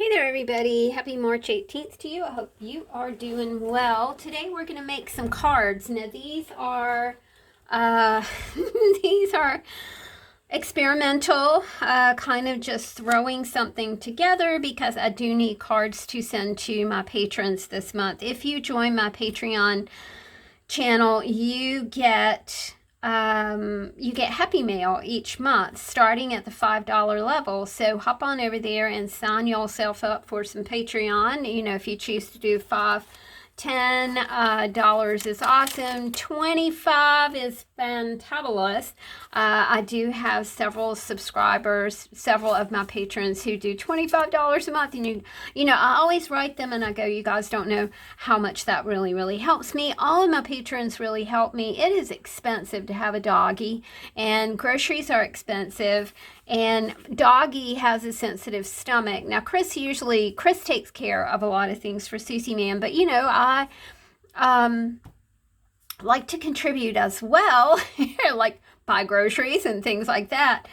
Hey there everybody, happy March 18th to you. I hope you are doing well. Today we're going to make some cards. Now these are uh, these are experimental, kind of just throwing something together because I do need cards to send to my patrons this month. If you join my Patreon channel, you get Happy Mail each month starting at the $5 level. So hop on over there and sign yourself up for some Patreon. You know, if you choose to do $10 is awesome. 25 is fantabulous. I do have several subscribers, several of my patrons who do $25 a month. And you know, I always write them and I go, you guys don't know how much that really helps me. All of my patrons really help me. It is expensive to have a doggy, and groceries are expensive. And doggy has a sensitive stomach. Now, Chris takes care of a lot of things for Susie Man, but you know, I like to contribute as well, like buy groceries and things like that.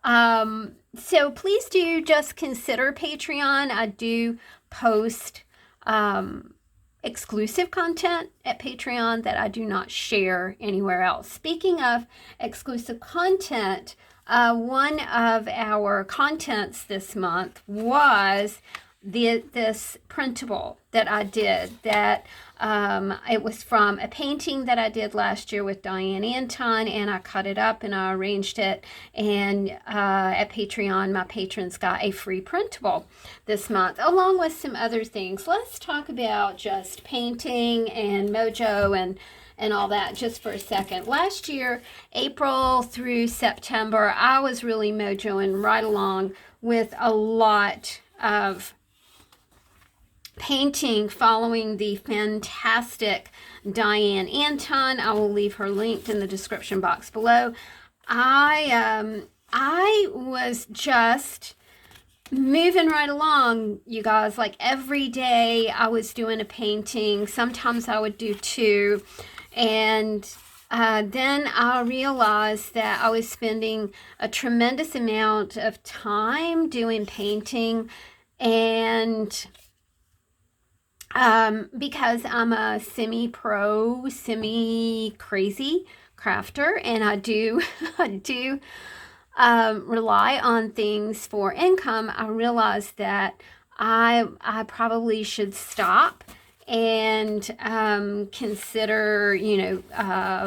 So please do just consider Patreon. I do post exclusive content at Patreon that I do not share anywhere else. Speaking of exclusive content, one of our contents this month was this printable that I did. It was from a painting that I did last year with Diane Antone, and I cut it up and I arranged it. And at Patreon, my patrons got a free printable this month, along with some other things. Let's talk about just painting and mojo and all that just for a second. Last year, April through September, I was really mojoing right along with a lot of painting following the fantastic Diane Antone. I will leave her linked in the description box below. I was just moving right along, you guys. Like every day I was doing a painting. Sometimes I would do two. And then I realized that I was spending a tremendous amount of time doing painting, and because I'm a semi-pro, semi-crazy crafter, and I do rely on things for income, I realized that I probably should stop and consider,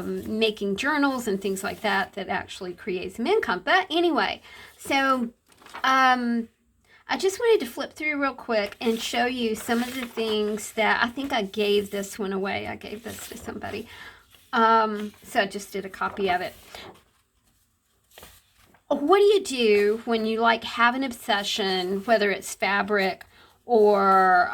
making journals and things like that actually create some income. But anyway, so I just wanted to flip through real quick and show you some of the things that I think I gave this one away. I gave this to somebody. So I just did a copy of it. What do you do when you have an obsession, whether it's fabric or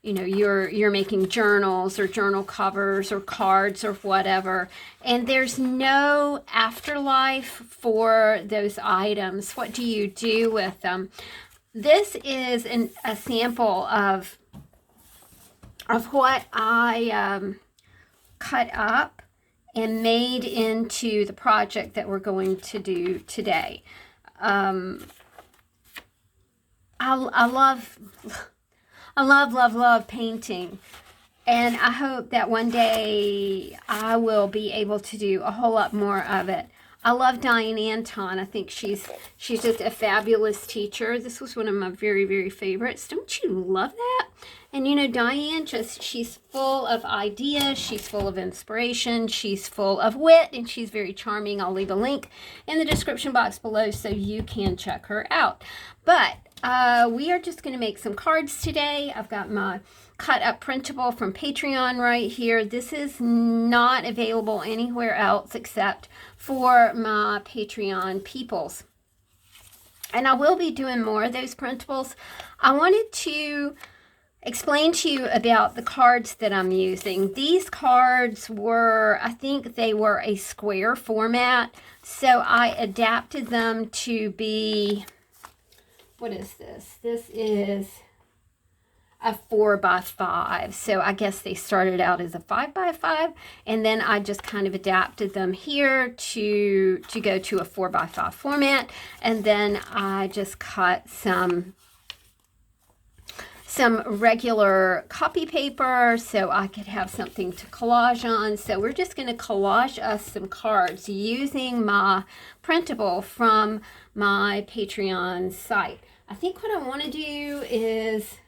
you're making journals or journal covers or cards or whatever, and there's no afterlife for those items? What do you do with them? This is a sample of what I cut up and made into the project that we're going to do today. I love painting, and I hope that one day I will be able to do a whole lot more of it. I love Diane Antone. I think she's just a fabulous teacher. This was one of my very favorites. Don't you love that? And you know, Diane, she's full of ideas. She's full of inspiration. She's full of wit, and she's very charming. I'll leave a link in the description box below so you can check her out. But we are just going to make some cards today. I've got my cut up printable from Patreon right here. This is not available anywhere else except for my Patreon peoples. And I will be doing more of those printables. I wanted to explain to you about the cards that I'm using. These cards were, I think they were a square format, so I adapted them to be, what is this? This is a 4x5. So I guess they started out as a 5x5, and then I just kind of adapted them here to go to a 4x5 format, and then I just cut some some regular copy paper so I could have something to collage on. So we're just going to collage us some cards using my printable from my Patreon site. I think what I want to do is,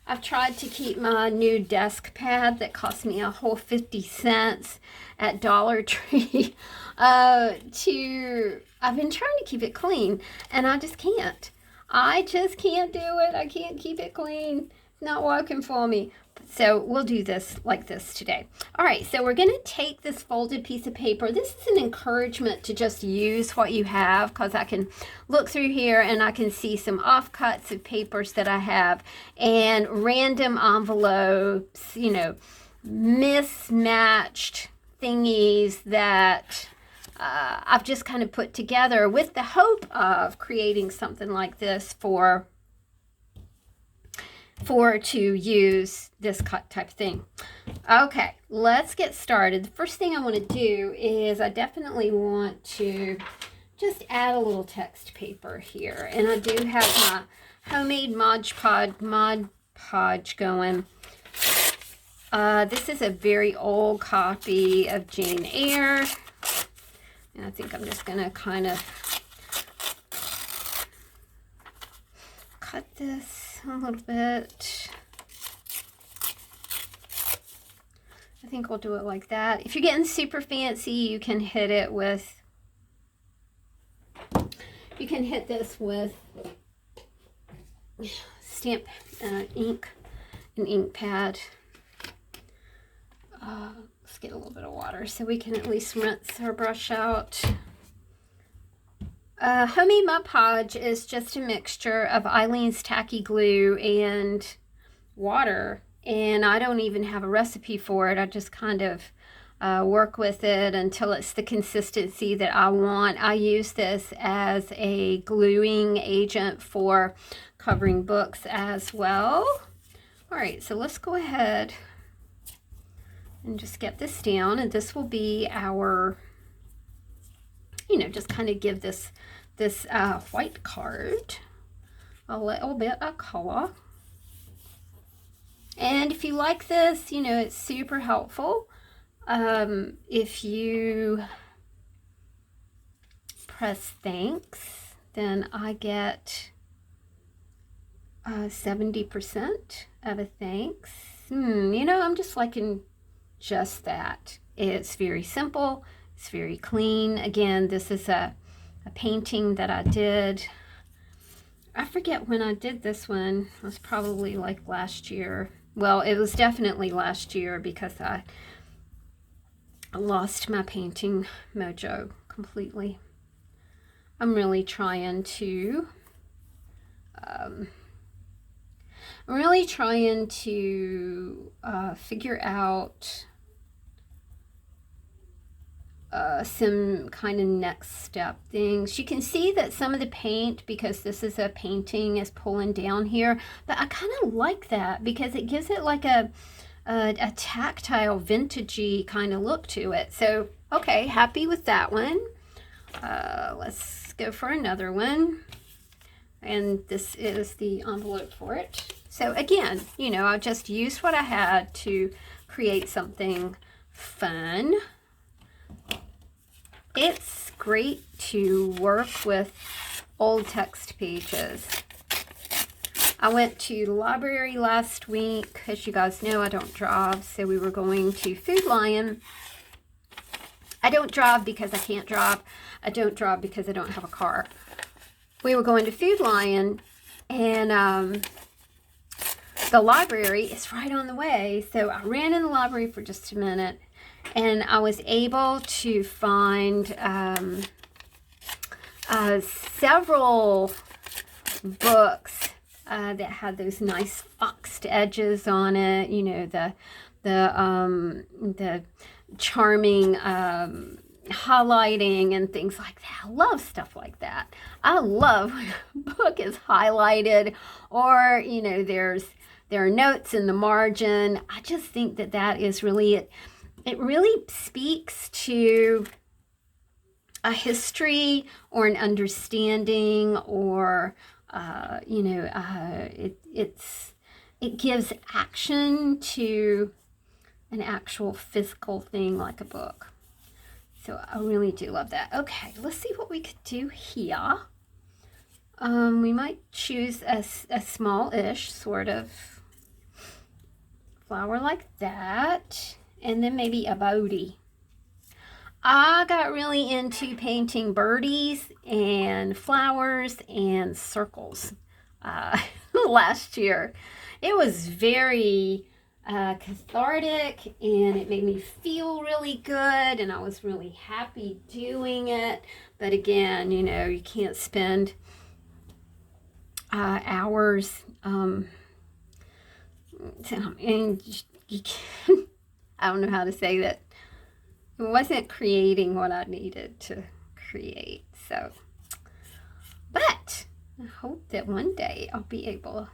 I've tried to keep my new desk pad that cost me a whole 50 cents at Dollar Tree. I've been trying to keep it clean, and I just can't. I just can't do it. I can't keep it clean. It's not working for me. So we'll do this like this today. All right, so we're going to take this folded piece of paper. This is an encouragement to just use what you have, because I can look through here and I can see some offcuts of papers that I have and random envelopes, you know, mismatched thingies that I've just kind of put together with the hope of creating something like this for to use this type of thing. Okay, let's get started. The first thing I want to do is I definitely want to just add a little text paper here. And I do have my homemade Mod Podge going. This is a very old copy of Jane Eyre. And I think I'm just going to kind of cut this a little bit. I think we'll do it like that. If you're getting super fancy, you can hit it with, you can hit this with stamp ink, an ink pad. Let's get a little bit of water so we can at least rinse our brush out. Homemade Mod Podge is just a mixture of Eileen's tacky glue and water, and I don't even have a recipe for it. I just kind of work with it until it's the consistency that I want. I use this as a gluing agent for covering books as well. All right, so let's go ahead and just get this down, and this will be our, you know, just kind of give this white card a little bit of color. And if you like this, you know, it's super helpful. If you press thanks, then I get 70% of a thanks. You know, I'm just liking just that. It's very simple. It's very clean. Again, this is a painting that I did. I forget when I did this one. It was probably like last year. Well, it was definitely last year because I lost my painting mojo completely. I'm really trying to figure out some kind of next step things. You can see that some of the paint, because this is a painting, is pulling down here, but I kind of like that because it gives it like a tactile, vintagey kind of look to it. So, okay, happy with that one. Let's go for another one. And this is the envelope for it. So again, you know, I just used what I had to create something fun. It's great to work with old text pages. I went to the library last week. As you guys know, I don't drive, so we were going to Food Lion. I don't drive because I can't drive. I don't drive because I don't have a car. We were going to Food Lion, and the library is right on the way. So I ran in the library for just a minute, and I was able to find several books that had those nice foxed edges on it. You know, the charming highlighting and things like that. I love stuff like that. I love when a book is highlighted, or you know, there are notes in the margin. I just think that that is really it. It really speaks to a history or an understanding, or you know, it's it gives action to an actual physical thing like a book. So I really do love that. Okay, let's see what we could do here. We might choose a small-ish sort of flower like that, and then maybe a Bodhi. I got really into painting birdies and flowers and circles last year. It was very cathartic, and it made me feel really good, and I was really happy doing it. But again, you know, you can't spend hours and you can't, I don't know how to say that. It wasn't creating what I needed to create. So, but I hope that one day I'll be able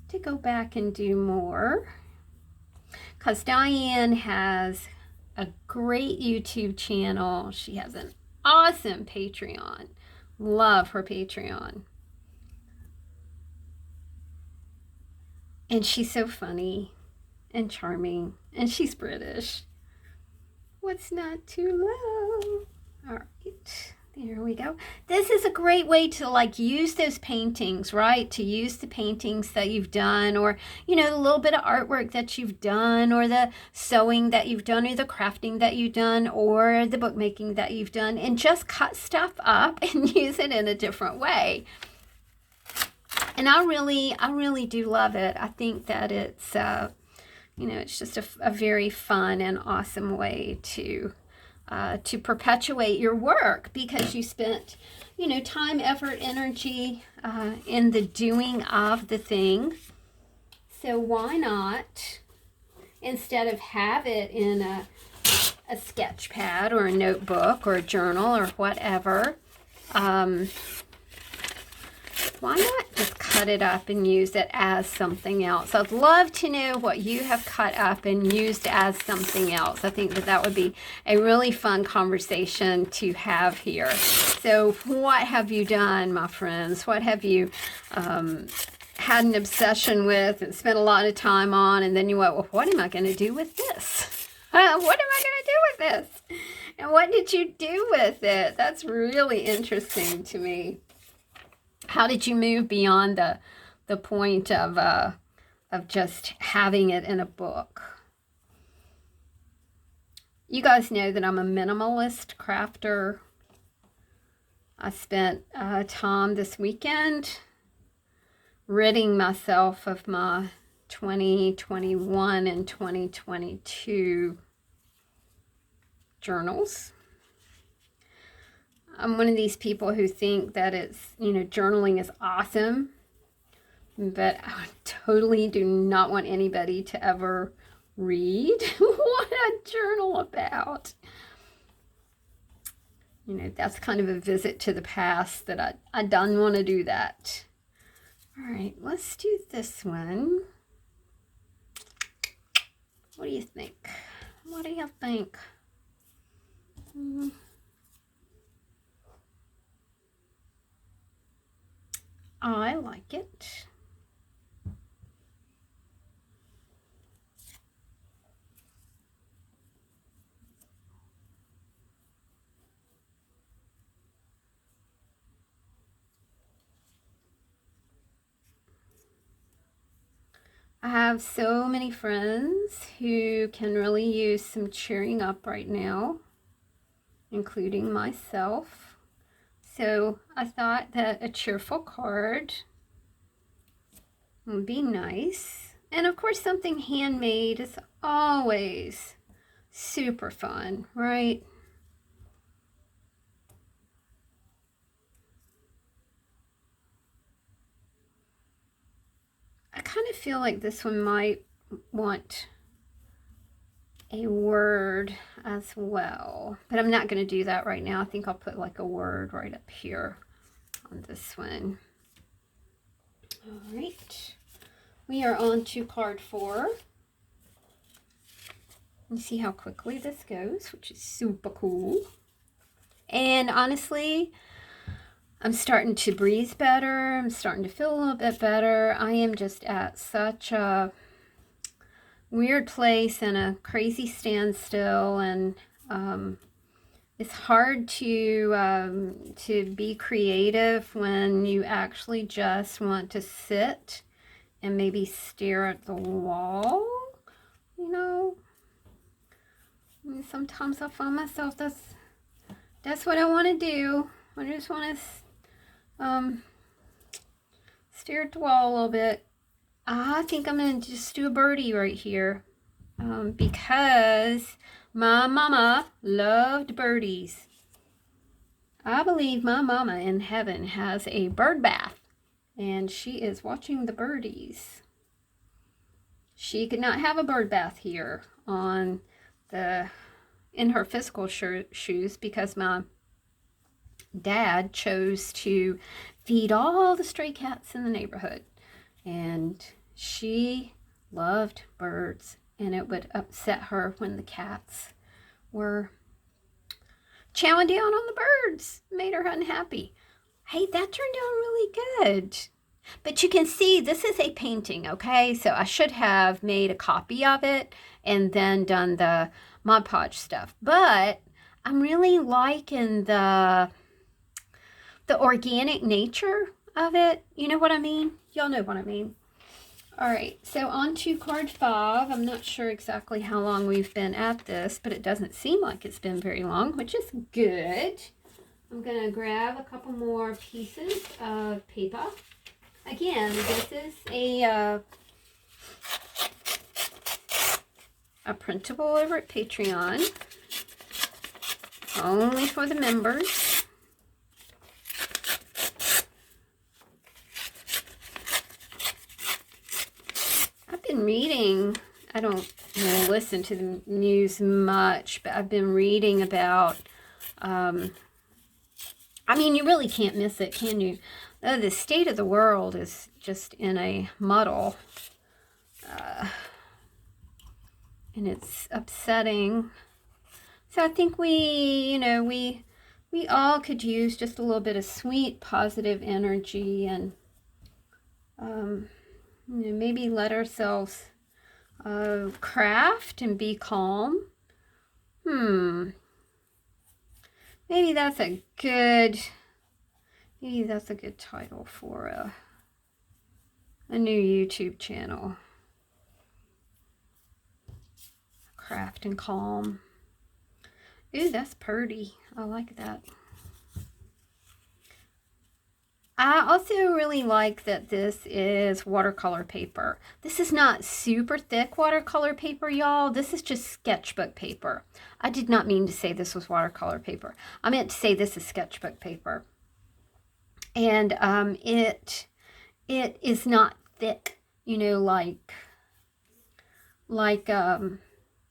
to go back and do more, because Diane has a great YouTube channel. She has an awesome Patreon. Love her Patreon. And she's so funny and charming, and she's British. What's not too low? All right, there we go. This is a great way to like use those paintings, right? To use the paintings that you've done, or, you know, a little bit of artwork that you've done, or the sewing that you've done, or the crafting that you've done, or the bookmaking that you've done, and just cut stuff up and use it in a different way. And I really do love it. I think that it's, you know, it's just a very fun and awesome way to perpetuate your work, because you spent, you know, time, effort, energy in the doing of the thing. So why not, instead of have it in a sketch pad or a notebook or a journal or whatever, why not just cut it up and use it as something else? I'd love to know what you have cut up and used as something else. I think that that would be a really fun conversation to have here. So what have you done, my friends? What have you had an obsession with and spent a lot of time on, and then you went, well, what am I going to do with this? What am I going to do with this? And what did you do with it? That's really interesting to me. How did you move beyond the point of just having it in a book? You guys know that I'm a minimalist crafter. I spent time this weekend ridding myself of my 2021 and 2022 journals. I'm one of these people who think that it's, you know, journaling is awesome, but I totally do not want anybody to ever read what I journal about. You know, that's kind of a visit to the past that I don't want to do that. All right, let's do this one. What do you think? What do you think? I like it. I have so many friends who can really use some cheering up right now, including myself. So I thought that a cheerful card would be nice. And of course, something handmade is always super fun, right? I kind of feel like this one might want a word as well, but I'm not going to do that right now. I think I'll put like a word right up here on this one. All right, we are on to card 4. You see how quickly this goes, which is super cool. And honestly, I'm starting to breathe better. I'm starting to feel a little bit better. I am just at such a weird place and a crazy standstill, and it's hard to be creative when you actually just want to sit and maybe stare at the wall, you know. I mean, sometimes I find myself that's what I want to do. I just want to stare at the wall a little bit. I think I'm going to just do a birdie right here because my mama loved birdies. I believe my mama in heaven has a bird bath, and she is watching the birdies. She could not have a bird bath here in her physical shoes because my dad chose to feed all the stray cats in the neighborhood, and she loved birds, and it would upset her when the cats were chowing down on the birds. Made her unhappy. Hey, that turned out really good. But you can see this is a painting, okay? So I should have made a copy of it and then done the Mod Podge stuff. But I'm really liking the organic nature of it. You know what I mean? Y'all know what I mean. All right, so on to card 5. I'm not sure exactly how long we've been at this, but it doesn't seem like it's been very long, which is good. I'm going to grab a couple more pieces of paper. Again, this is a printable over at Patreon, only for the members. Reading, I don't listen to the news much, but I've been reading about, I mean, you really can't miss it, can you? The state of the world is just in a muddle, and it's upsetting. So I think we all could use just a little bit of sweet, positive energy, and maybe let ourselves craft and be calm. Maybe that's a good title for a new YouTube channel. Craft and calm. Ooh, that's pretty. I like that. I also really like that this is watercolor paper. This is not super thick watercolor paper, y'all. This is just sketchbook paper. I did not mean to say this was watercolor paper. I meant to say this is sketchbook paper. And it is not thick, you know,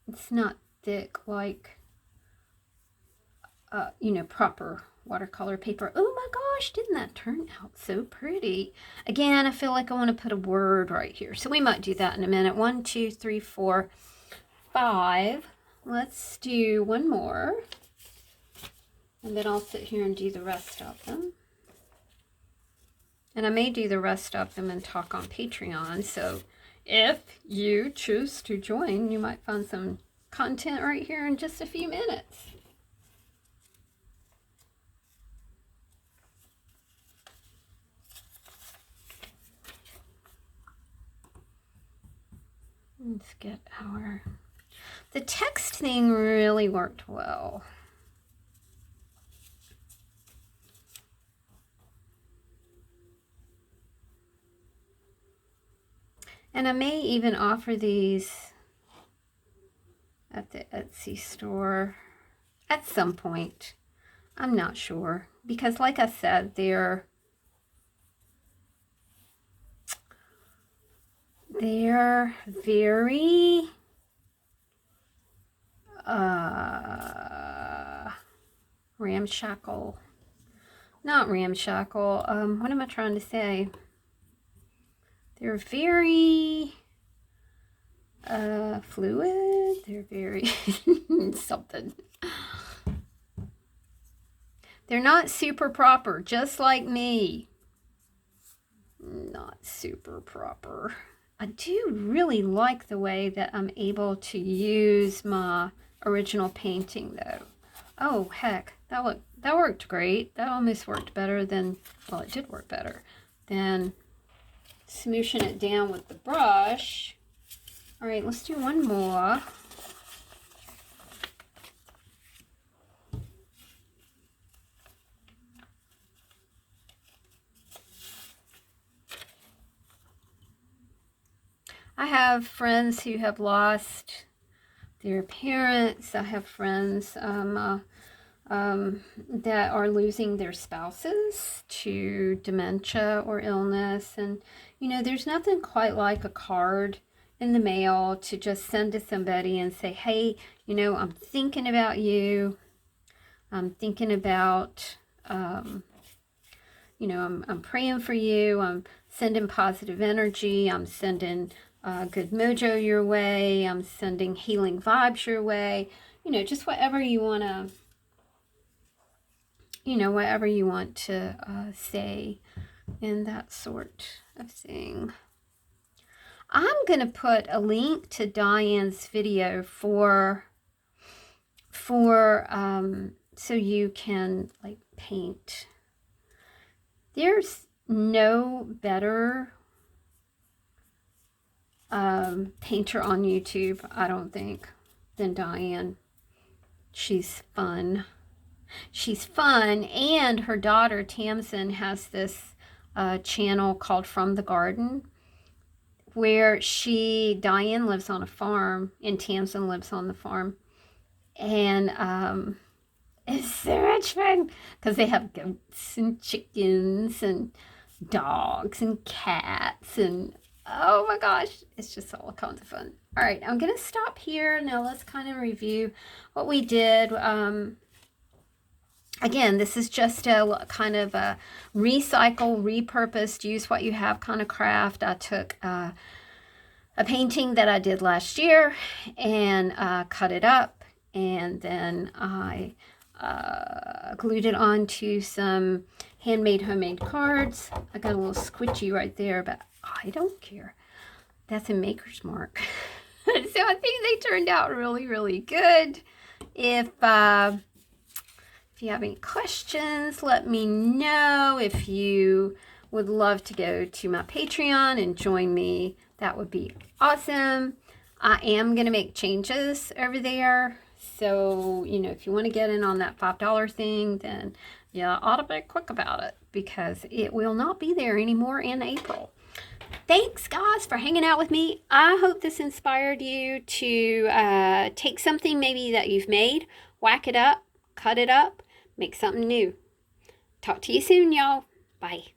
it's not thick like, you know, proper watercolor paper. Oh my gosh, didn't that turn out so pretty? Again, I feel like I want to put a word right here, so we might do that in a minute. 1, 2, 3, 4, 5. Let's do one more, and then I'll sit here and do the rest of them. And I may do the rest of them and talk on Patreon, so if you choose to join, you might find some content right here in just a few minutes. Let's get the text thing really worked well. And I may even offer these at the Etsy store at some point. I'm not sure, because like I said, they're very ramshackle. Not ramshackle. What am I trying to say? They're very fluid. They're very something. They're not super proper, just like me. Not super proper. I do really like the way that I'm able to use my original painting though. Oh heck, that worked great. That almost worked better than, well, it did work better than smooshing it down with the brush. All right, let's do one more. I have friends who have lost their parents. I have friends that are losing their spouses to dementia or illness. And, you know, there's nothing quite like a card in the mail to just send to somebody and say, hey, you know, I'm thinking about you. I'm thinking about, you know, I'm praying for you. I'm sending positive energy. I'm sending good mojo your way. I'm sending healing vibes your way. You know, just whatever you want to, you know, whatever you want to say in that sort of thing. I'm going to put a link to Diane's video for so you can like paint. There's no better painter on YouTube, I don't think, than Diane. She's fun. She's fun, and her daughter Tamsin has this channel called From the Garden, where Diane lives on a farm and Tamsin lives on the farm, and it's so much fun because they have goats and chickens and dogs and cats, and oh my gosh, it's just all kinds of fun. All right, I'm gonna stop here now. Let's kind of review what we did. Again, this is just a kind of a recycle, repurposed, use what you have kind of craft. I took a painting that I did last year and cut it up, and then I glued it onto some homemade cards. I got a little squishy right there, but I don't care. That's a maker's mark. So I think they turned out really, really good. If you have any questions, let me know. If you would love to go to my Patreon and join me, that would be awesome. I am going to make changes over there. So, you know, if you want to get in on that $5 thing, then you ought to be quick about it because it will not be there anymore in April. Thanks, guys, for hanging out with me. I hope this inspired you to take something maybe that you've made, whack it up, cut it up, make something new. Talk to you soon, y'all. Bye.